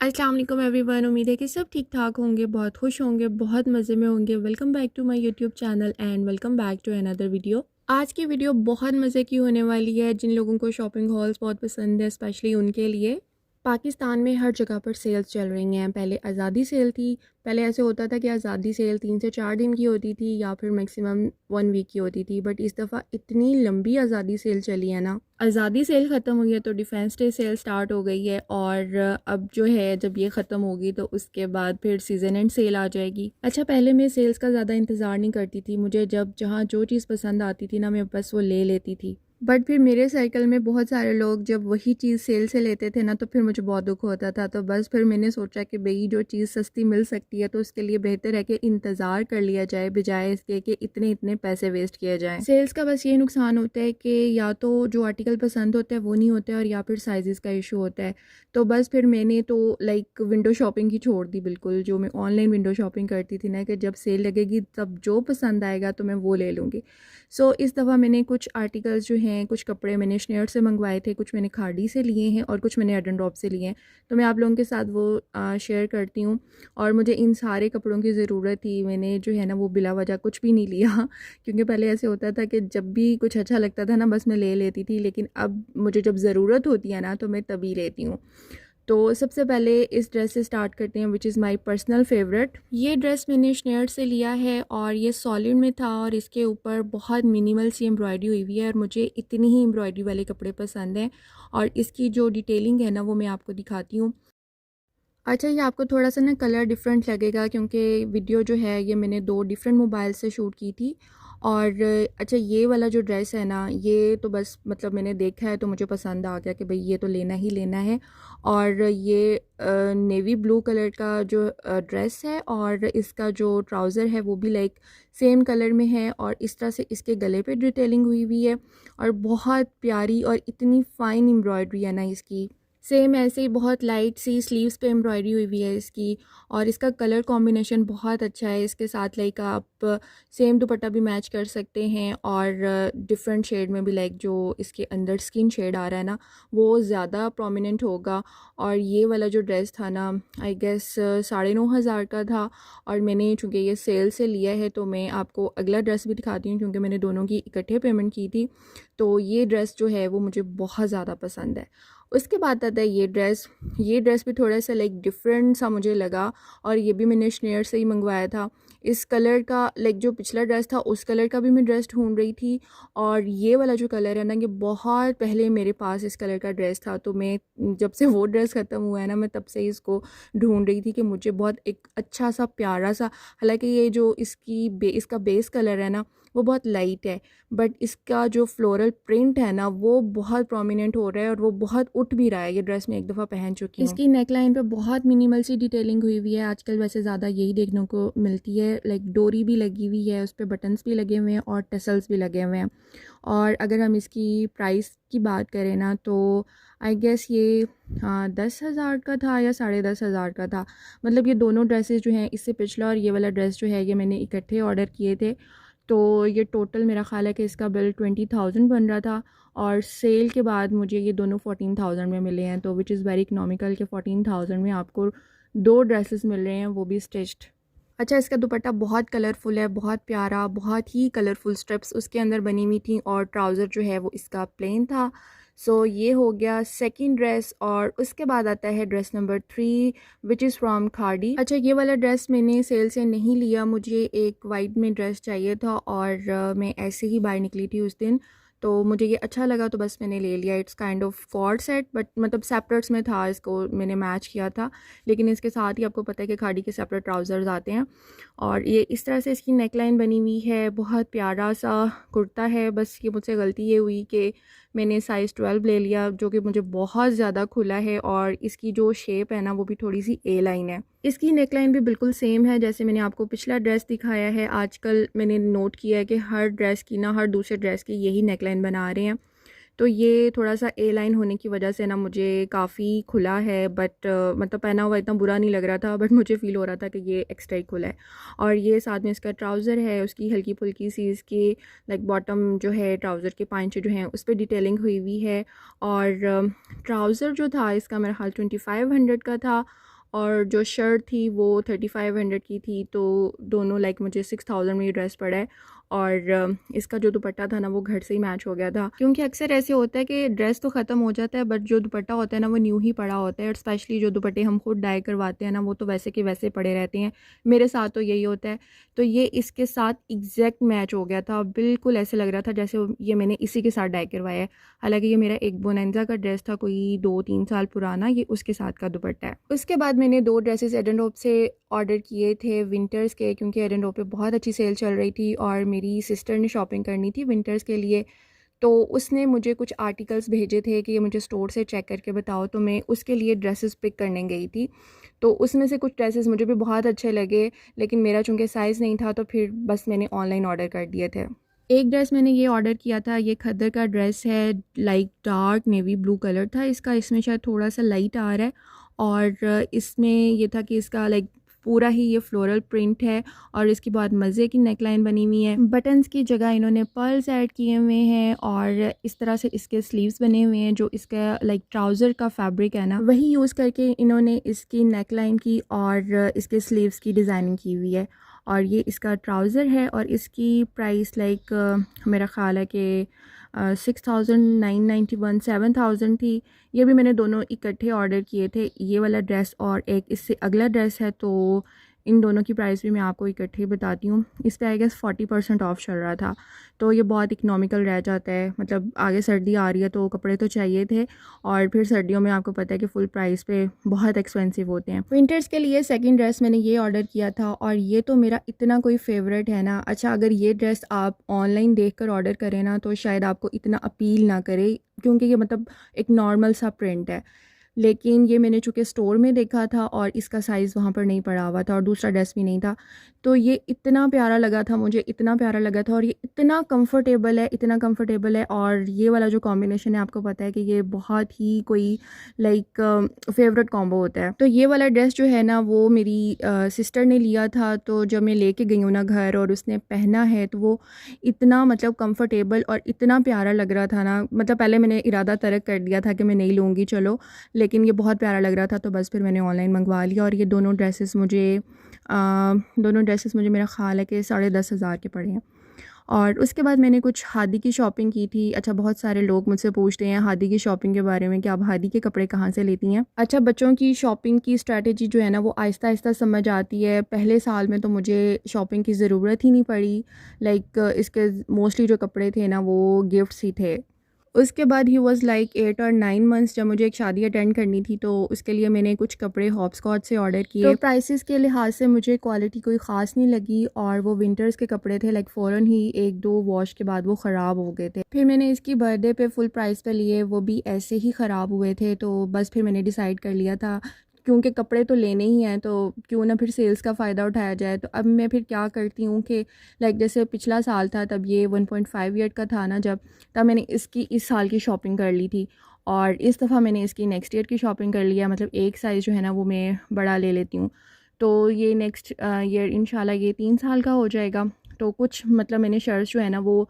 अस्सलाम वालेकुम एवरीवन। उम्मीद है कि सब ठीक ठाक होंगे, बहुत खुश होंगे, बहुत मज़े में होंगे। Welcome back to my YouTube channel and welcome back to another video. आज की वीडियो बहुत मज़े की होने वाली है। जिन लोगों को शॉपिंग हॉल्स बहुत पसंद है स्पेशली उनके लिए। पाकिस्तान में हर जगह पर सेल्स चल रही हैं। पहले आज़ादी सेल थी। पहले ऐसे होता था कि आज़ादी सेल 3 से 4 दिन की होती थी या फिर मैक्सिमम 1 वीक की होती थी, बट इस दफ़ा इतनी लंबी आज़ादी सेल चली है ना। आज़ादी सेल ख़त्म हुई है तो डिफेंस डे सेल स्टार्ट हो गई है, और अब जो है जब ये ख़त्म होगी तो उसके बाद फिर सीज़न एंड सेल आ जाएगी। अच्छा, पहले मैं सेल्स का ज़्यादा इंतज़ार नहीं करती थी। मुझे जब जहाँ जो चीज़ पसंद आती थी ना, मैं बस वो ले लेती थी। बट फिर मेरे सर्कल में बहुत सारे लोग जब वही चीज़ सेल से लेते थे ना, तो फिर मुझे बहुत दुख होता था। तो बस फिर मैंने सोचा कि भाई जो चीज़ सस्ती मिल सकती है तो उसके लिए बेहतर है कि इंतज़ार कर लिया जाए, बजाय इसके कि इतने इतने पैसे वेस्ट किए जाएं। सेल्स का बस ये नुकसान होता है कि या तो जो आर्टिकल पसंद होता है वो नहीं होता है, और या फिर साइज़ का इशू होता है। तो बस फिर मैंने तो लाइक विंडो शॉपिंग ही छोड़ दी बिल्कुल। जो मैं ऑनलाइन विंडो शॉपिंग करती थी ना, कि जब सेल लगेगी तब जो पसंद आएगा तो मैं वो ले लूँगी। सो इस दफ़ा मैंने कुछ आर्टिकल्स जो हैं, कुछ कपड़े मैंने शनेयर से मंगवाए थे, कुछ मैंने खाड़ी से लिए हैं और कुछ मैंने एडन ड्रॉप से लिए हैं। तो मैं आप लोगों के साथ वो शेयर करती हूँ। और मुझे इन सारे कपड़ों की ज़रूरत थी। मैंने जो है ना वो बिला वजह कुछ भी नहीं लिया क्योंकि पहले ऐसे होता था कि जब भी कुछ अच्छा लगता था ना बस मैं ले लेती थी, लेकिन अब मुझे जब ज़रूरत होती है ना तो मैं तभी लेती हूँ। तो सबसे पहले इस ड्रेस से स्टार्ट करते हैं, which is my personal favourite. ये ड्रेस मैंने शनेयर से लिया है और ये सॉलिड में था, और इसके ऊपर बहुत मिनिमल सी एम्ब्रॉयडरी हुई हुई है, और मुझे इतनी ही एम्ब्रॉयडरी वाले कपड़े पसंद हैं। और इसकी जो डिटेलिंग है ना वो मैं आपको दिखाती हूँ। अच्छा, ये आपको थोड़ा-सा ना कलर डिफरेंट लगेगा क्योंकि वीडियो जो है ये मैंने 2 डिफरेंट मोबाइल से शूट की थी। और अच्छा, ये वाला जो ड्रेस है ना, ये तो बस मतलब मैंने देखा है तो मुझे पसंद आ गया कि भई ये तो लेना ही लेना है। और ये नेवी ब्लू कलर का जो ड्रेस है, और इसका जो ट्राउज़र है वो भी लाइक सेम कलर में है, और इस तरह से इसके गले पे डिटेलिंग हुई हुई है, और बहुत प्यारी और इतनी फ़ाइन एम्ब्रॉयडरी है ना इसकी। सेम ऐसे ही बहुत लाइट सी स्लीव्स पे एम्ब्रॉयडरी हुई हुई है इसकी। और इसका कलर कॉम्बिनेशन बहुत अच्छा है। इसके साथ लाइक आप सेम दुपट्टा भी मैच कर सकते हैं, और डिफरेंट शेड में भी, लाइक जो इसके अंदर स्किन शेड आ रहा है ना वो ज़्यादा प्रोमिनेंट होगा। और ये वाला जो ड्रेस था ना, आई गेस 9,500 का था, और मैंने चूँकि ये सेल से लिया है तो मैं आपको अगला ड्रेस भी दिखाती हूँ क्योंकि मैंने दोनों की इकट्ठे पेमेंट की थी। तो ये ड्रेस जो है वो मुझे बहुत ज़्यादा पसंद है। उसके बाद आता है ये ड्रेस भी थोड़ा सा लाइक डिफरेंट सा मुझे लगा, और ये भी मैंने शनेयर से ही मंगवाया था। इस कलर का, लाइक जो पिछला ड्रेस था उस कलर का भी मैं ड्रेस ढूंढ रही थी, और ये वाला जो कलर है ना, ये बहुत पहले मेरे पास इस कलर का ड्रेस था। तो मैं जब से वो ड्रेस ख़त्म हुआ है ना, मैं तब से इसको ढूंढ रही थी कि मुझे बहुत एक अच्छा सा प्यारा सा, हालांकि ये जो इसका बेस कलर है ना वो बहुत लाइट है, बट इसका जो फ्लोरल प्रिंट है ना वो बहुत प्रोमिनेंट हो रहा है, और वो बहुत उठ भी रहा है। ये ड्रेस मैं एक दफ़ा पहन चुकी हूँ। इसकी नेक लाइन पे बहुत मिनिमल सी डिटेलिंग हुई हुई है। आजकल वैसे ज़्यादा यही देखने को मिलती है। लाइक डोरी भी लगी हुई है, उस पर बटन्स भी लगे हुए हैं और टसल्स भी लगे हुए हैं। और अगर हम इसकी प्राइस की बात करें ना, तो आई गेस ये 10,000 का था या 10,500 का था। मतलब ये दोनों ड्रेसेस जो हैं, इससे पिछला और ये वाला ड्रेस जो है ये मैंने इकट्ठे ऑर्डर किए थे। तो ये टोटल मेरा ख़्याल है कि इसका बिल 20,000 बन रहा था, और सेल के बाद मुझे ये दोनों 14,000 में मिले हैं। तो विच इज़ वेरी इकनॉमिकल कि 14,000 में आपको 2 ड्रेसेस मिल रहे हैं, वो भी स्टिच्ड। अच्छा, इसका दुपट्टा बहुत कलरफुल है, बहुत प्यारा, बहुत ही कलरफुल स्ट्रिप्स उसके अंदर बनी हुई थी, और ट्राउज़र जो है वो इसका प्लेन था। सो ये हो गया सेकंड ड्रेस, और उसके बाद आता है dress number 3 which is from खाड़ी। अच्छा, ये वाला ड्रेस मैंने सेल से नहीं लिया। मुझे एक वाइट में ड्रेस चाहिए था, और मैं ऐसे ही बाहर निकली थी उस दिन, तो मुझे ये अच्छा लगा तो बस मैंने ले लिया। It's kind of cord set, but मतलब सेपरेट्स में था, इसको मैंने मैच किया था। लेकिन इसके साथ ही आपको पता है कि खाड़ी के सेपरेट ट्राउज़र्स आते हैं। और ये इस तरह से इसकी नेकलाइन बनी हुई है, बहुत प्यारा सा कुर्ता है। बस ये मुझसे गलती ये हुई कि मैंने साइज़ 12 ले लिया, जो कि मुझे बहुत ज़्यादा खुला है, और इसकी जो शेप है ना वो भी थोड़ी सी ए लाइन है। इसकी नेकलाइन भी बिल्कुल सेम है जैसे मैंने आपको पिछला ड्रेस दिखाया है। आजकल मैंने नोट किया है कि हर ड्रेस की ना, हर दूसरे ड्रेस की यही नेकलाइन बना रहे हैं। तो ये थोड़ा-सा ए लाइन होने की वजह से ना मुझे काफ़ी खुला है, बट मतलब पहना हुआ इतना बुरा नहीं लग रहा था, बट मुझे फ़ील हो रहा था कि ये एक्स्ट्रा ही खुला है। और ये साथ में इसका ट्राउज़र है, उसकी हल्की-फुल्की सी इसकी लाइक बॉटम जो है ट्राउज़र के पाँचे जो हैं उस पे डिटेलिंग हुई हुई है। और ट्राउज़र जो था इसका मेरा ख़्याल 2500 का था, और जो शर्ट थी वो 3500 की थी। तो दोनों लाइक मुझे 6000 में ये ड्रेस पड़ा है। और इसका जो दुपट्टा था ना वो घर से ही मैच हो गया था, क्योंकि अक्सर ऐसे होता है कि ड्रेस तो ख़त्म हो जाता है बट जो दुपट्टा होता है ना वो न्यू ही पड़ा होता है। और स्पेशली जो दुपट्टे हम खुद डाई करवाते हैं ना वो तो वैसे के वैसे पड़े रहते हैं। मेरे साथ तो यही होता है। तो ये इसके साथ एग्जैक्ट मैच हो गया था, बिल्कुल ऐसे लग रहा था जैसे ये मैंने इसी के साथ डाई करवाया है। हालांकि ये मेरा एक बोनेंजा का ड्रेस था, कोई 2-3 साल पुराना, ये उसके साथ का दुपट्टा है। उसके बाद मैंने 2 ड्रेसेस एडन रोप से ऑर्डर किए थे विंटर्स के, क्योंकि एडन रोप पे बहुत अच्छी सेल चल रही थी और मेरी सिस्टर ने शॉपिंग करनी थी विंटर्स के लिए। तो उसने मुझे कुछ आर्टिकल्स भेजे थे कि ये मुझे स्टोर से चेक करके बताओ, तो मैं उसके लिए ड्रेसेस पिक करने गई थी। तो उसमें से कुछ ड्रेसेस मुझे भी बहुत अच्छे लगे, लेकिन मेरा चूँकि साइज़ नहीं था तो फिर बस मैंने ऑनलाइन ऑर्डर कर दिए थे। एक ड्रेस मैंने ये ऑर्डर किया था, ये खद्दर का ड्रेस है, like dark navy blue colour था इसका, इसमें शायद थोड़ा सा लाइट आ रहा है। और इसमें ये था कि इसका लाइक पूरा ही ये फ्लोरल प्रिंट है और इसकी बहुत मज़े की नेकलाइन बनी हुई है। बटन्स की जगह इन्होंने पर्ल्स ऐड किए हुए हैं और इस तरह से इसके स्लीव्स बने हुए हैं। जो इसका लाइक ट्राउज़र का फैब्रिक है ना वही यूज़ करके इन्होंने इसकी नेकलाइन की और इसके स्लीव्स की डिज़ाइनिंग की हुई है। और ये इसका ट्राउज़र है और इसकी प्राइस लाइक मेरा ख़्याल है कि 6991 7000 थी। ये भी मैंने दोनों इकट्ठे ऑर्डर किए थे, ये वाला ड्रेस और एक इससे अगला ड्रेस है। तो इन दोनों की प्राइस भी मैं आपको इकट्ठे बताती हूँ। इस पे आई गेस 40% ऑफ चल रहा था, तो ये बहुत इकनॉमिकल रह जाता है। मतलब आगे सर्दी आ रही है तो कपड़े तो चाहिए थे, और फिर सर्दियों में आपको पता है कि फुल प्राइस पे बहुत एक्सपेंसिव होते हैं। विंटर्स के लिए सेकंड ड्रेस मैंने ये ऑर्डर किया था और ये तो मेरा इतना कोई फेवरेट है ना। अच्छा, अगर ये ड्रेस आप ऑनलाइन देख कर ऑर्डर करें ना तो शायद आपको इतना अपील ना करे, क्योंकि ये मतलब एक नॉर्मल सा प्रिंट है। लेकिन ये मैंने चूँकि स्टोर में देखा था और इसका साइज़ वहाँ पर नहीं पड़ा हुआ था और दूसरा ड्रेस भी नहीं था, तो ये इतना प्यारा लगा था मुझे, इतना प्यारा लगा था। और ये इतना कंफर्टेबल है, इतना कंफर्टेबल है। और ये वाला जो कॉम्बिनेशन है आपको पता है कि ये बहुत ही कोई लाइक फेवरेट कॉम्बो होता है। तो ये वाला ड्रेस जो है ना वो मेरी सिस्टर ने लिया था, तो जब मैं लेके गई हूँ ना घर और उसने पहना है तो वो इतना मतलब कंफर्टेबल और इतना प्यारा लग रहा था ना। मतलब पहले मैंने इरादा तर्क कर दिया था कि मैं नहीं लूँगी चलो, लेकिन ये बहुत प्यारा लग रहा था तो बस फिर मैंने ऑनलाइन मंगवा लिया। और ये दोनों ड्रेसेस मुझे मेरा ख़्याल है कि 10,500 के पड़े हैं। और उसके बाद मैंने कुछ हादी की शॉपिंग की थी। अच्छा, बहुत सारे लोग मुझसे पूछते हैं हादी की शॉपिंग के बारे में कि आप हादी के कपड़े कहाँ से लेती हैं। अच्छा, बच्चों की शॉपिंग की स्ट्रैटेजी जो है ना वो आहिस्ता आहिस्ता समझ आती है। पहले साल में तो मुझे शॉपिंग की ज़रूरत ही नहीं पड़ी। लाइक इसके मोस्टली जो कपड़े थे ना वो गिफ्ट्स ही थे। उसके बाद ही वाज़ लाइक 8 और 9 मंथ्स, जब मुझे एक शादी अटेंड करनी थी तो उसके लिए मैंने कुछ कपड़े हॉपस्कॉच से ऑर्डर किए। तो प्राइसेस के लिहाज से मुझे क्वालिटी कोई ख़ास नहीं लगी और वो विंटर्स के कपड़े थे, लाइक फ़ौरन ही 1-2 वॉश के बाद वो ख़राब हो गए थे। फिर मैंने इसकी बर्थडे पे फुल प्राइस पे लिए, वो भी ऐसे ही ख़राब हुए थे। तो बस फिर मैंने डिसाइड कर लिया था क्योंकि कपड़े तो लेने ही हैं तो क्यों ना फिर सेल्स का फ़ायदा उठाया जाए। तो अब मैं फिर क्या करती हूँ कि लाइक जैसे पिछला साल था तब ये 1.5 ईयर का था ना जब, तब मैंने इसकी इस साल की शॉपिंग कर ली थी और इस दफ़ा मैंने इसकी नेक्स्ट ईयर की शॉपिंग कर लिया। मतलब एक साइज़ जो है ना वो मैं बड़ा ले लेती हूँ, तो ये नेक्स्ट ईयर इंशाल्लाह ये 3 साल का हो जाएगा। तो कुछ मतलब मैंने शर्ट्स जो है ना वो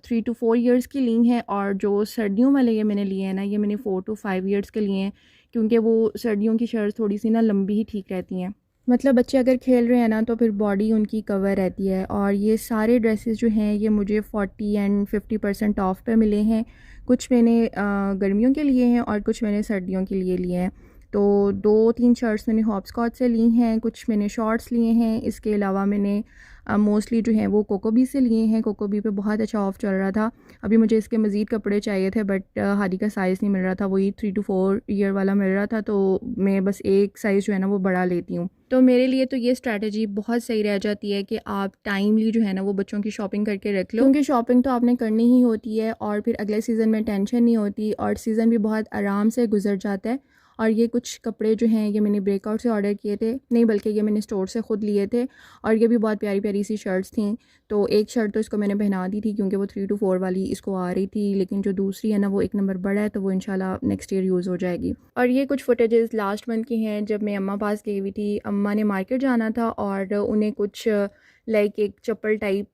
3 to 4 ईयर्स की ली हैं, और जो सर्दियों वाले ये मैंने लिए हैं ना ये मैंने 4 to 5 ईयर्स के लिए हैं, क्योंकि वो सर्दियों की शर्ट्स थोड़ी सी ना लंबी ही ठीक रहती हैं। मतलब बच्चे अगर खेल रहे हैं ना तो फिर बॉडी उनकी कवर रहती है। और ये सारे ड्रेसेस जो हैं ये मुझे 40 एंड 50% ऑफ पे मिले हैं। कुछ मैंने गर्मियों के लिए हैं और कुछ मैंने सर्दियों के लिए लिए हैं। तो 2-3 शर्ट्स मैंने हॉपस्कॉच से ली हैं, कुछ मैंने शॉर्ट्स लिए हैं। इसके अलावा मैंने मोस्टली जो हैं वो कोकोबी से लिए हैं। कोकोबी पे बहुत अच्छा ऑफ़ चल रहा था। अभी मुझे इसके मज़ीद कपड़े चाहिए थे बट हादी का साइज़ नहीं मिल रहा था, वही 3 to 4 ईयर वाला मिल रहा था, तो मैं बस एक साइज़ जो है ना वो बड़ा लेती हूँ। तो मेरे लिए तो ये स्ट्रैटेजी बहुत सही रह जाती है कि आप टाइमली जो है ना वो बच्चों की शॉपिंग करके रख लो, क्योंकि शॉपिंग तो आपने करनी ही होती है और फिर अगले सीज़न में टेंशन नहीं होती और सीज़न भी बहुत आराम से गुजर जाता है। और ये कुछ कपड़े जो हैं ये मैंने ब्रेकआउट से ऑर्डर किए थे, नहीं बल्कि ये मैंने स्टोर से ख़ुद लिए थे। और ये भी बहुत प्यारी प्यारी सी शर्ट्स थी। तो एक शर्ट तो इसको मैंने पहना दी थी क्योंकि वो 3 to 4 वाली इसको आ रही थी, लेकिन जो दूसरी है ना वो 1 नंबर बड़ा है, तो वो इंशाल्लाह नेक्स्ट ईयर यूज़ हो जाएगी। और ये कुछ फुटेजेस लास्ट मंथ की हैं जब मैं अम्मा पास गई हुई थी। अम्मा ने मार्केट जाना था और उन्हें कुछ लाइक एक चप्पल टाइप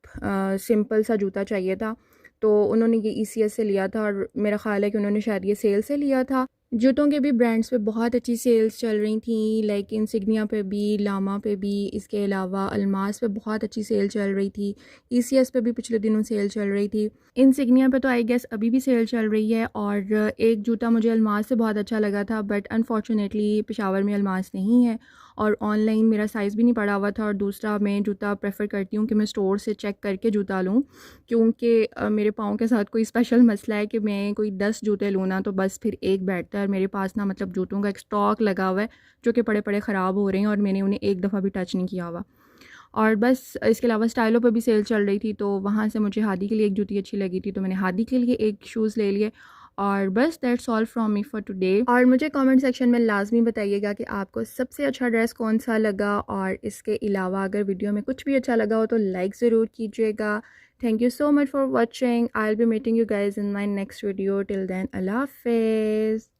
सिंपल सा जूता चाहिए था, तो उन्होंने ये ECS से लिया था और मेरा ख़्याल है कि उन्होंने शायद ये सेल से लिया था। जूतों के भी ब्रांड्स पे बहुत अच्छी सेल्स चल रही थी, लाइक इंसिग्निया पे भी, लामा पे भी, इसके अलावा अल्मास पे बहुत अच्छी सेल चल रही थी। ECS पे भी पिछले दिनों सेल चल रही थी। इंसिग्निया पे तो आई गेस अभी भी सेल चल रही है। और एक जूता मुझे अल्मास से बहुत अच्छा लगा था, बट अनफॉर्चुनेटली पेशावर में अल्मास नहीं है और ऑनलाइन मेरा साइज़ भी नहीं पड़ा हुआ था। और दूसरा, मैं जूता प्रेफर करती हूँ कि मैं स्टोर से चेक करके जूता लूँ, क्योंकि मेरे पाँव के साथ कोई स्पेशल मसला है कि मैं कोई 10 जूते लूँ ना तो बस फिर एक बैठता है। और मेरे पास ना मतलब जूतों का एक स्टॉक लगा हुआ है जो कि पड़े पड़े ख़राब हो रहे हैं और मैंने उन्हें एक दफ़ा भी टच नहीं किया हुआ। और बस इसके अलावा स्टाइलों पे भी सेल चल रही थी, तो वहाँ से मुझे हादी के लिए एक जूती अच्छी लगी थी, तो मैंने हादी के लिए एक शूज़ ले लिए। और बस that's all from me for today. और मुझे कमेंट सेक्शन में लाजमी बताइएगा कि आपको सबसे अच्छा ड्रेस कौन सा लगा, और इसके अलावा अगर वीडियो में कुछ भी अच्छा लगा हो तो लाइक ज़रूर कीजिएगा। Thank you so much for watching. I will be meeting you guys in my next video. Till then, अल्लाह हाफिज़।